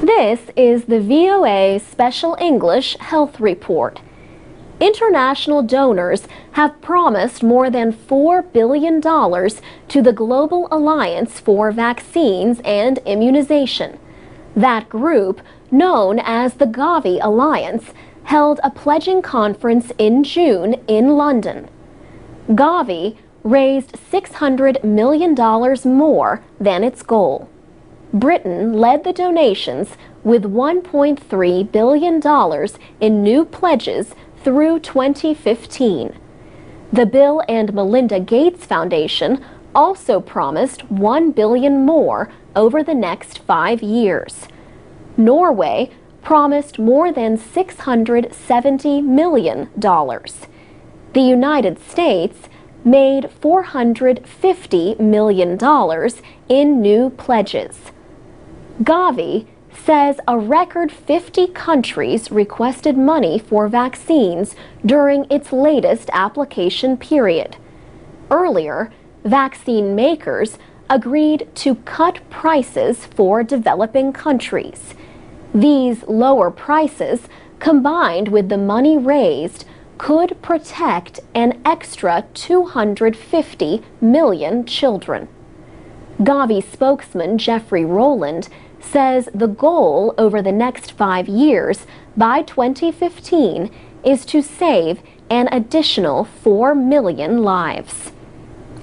This is the VOA Special English Health Report. International donors have promised more than $4 billion to the Global Alliance for Vaccines and Immunization. That group, known as the Gavi Alliance, held a pledging conference in June in London. Gavi raised $600 million more than its goal. Britain led the donations with $1.3 billion in new pledges through 2015. The Bill and Melinda Gates Foundation also promised $1 billion more over the next 5 years. Norway promised more than $670 million. The United States made $450 million in new pledges. Gavi says a record 50 countries requested money for vaccines during its latest application period. Earlier, vaccine makers agreed to cut prices for developing countries. These lower prices, combined with the money raised, could protect an extra 250 million children. Gavi spokesman Jeffrey Rowland says the goal over the next 5 years, by 2015, is to save an additional 4 million lives.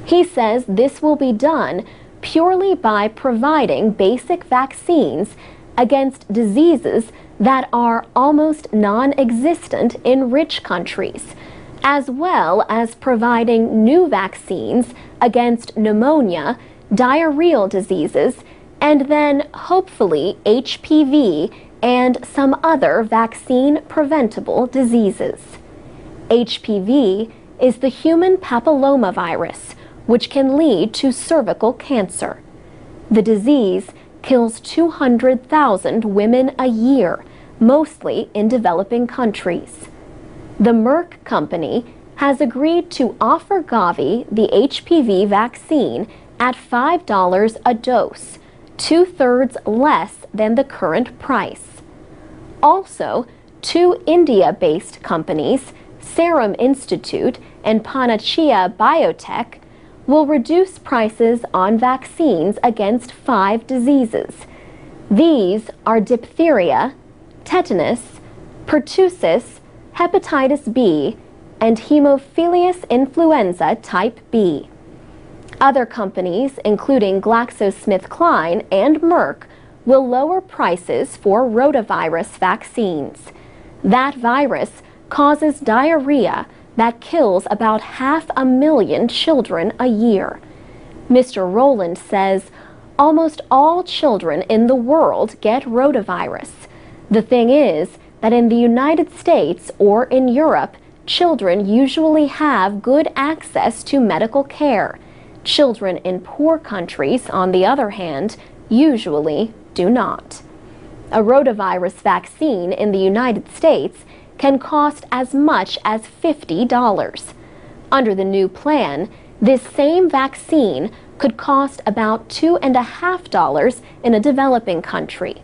He says this will be done purely by providing basic vaccines against diseases that are almost non-existent in rich countries, as well as providing new vaccines against pneumonia, diarrheal diseases, and then hopefully HPV and some other vaccine-preventable diseases. HPV is the human papillomavirus, which can lead to cervical cancer. The disease kills 200,000 women a year, mostly in developing countries. The Merck company has agreed to offer Gavi the HPV vaccine at $5 a dose, 2/3 less than the current price. Also, 2 India-based companies, Serum Institute and Panacea Biotech, will reduce prices on vaccines against 5 diseases. These are diphtheria, tetanus, pertussis, hepatitis B, and Haemophilus influenza type B. Other companies, including GlaxoSmithKline and Merck, will lower prices for rotavirus vaccines. That virus causes diarrhea that kills about 500,000 children a year. Mr. Rowland says almost all children in the world get rotavirus. The thing is that in the United States or in Europe, children usually have good access to medical care. Children in poor countries, on the other hand, usually do not. A rotavirus vaccine in the United States can cost as much as $50. Under the new plan, this same vaccine could cost about $2.50 in a developing country.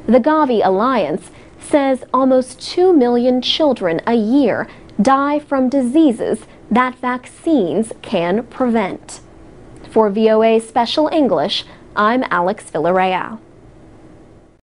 The Gavi Alliance says almost 2 million children a year die from diseases that vaccines can prevent. For VOA Special English, I'm Alex Villarreal.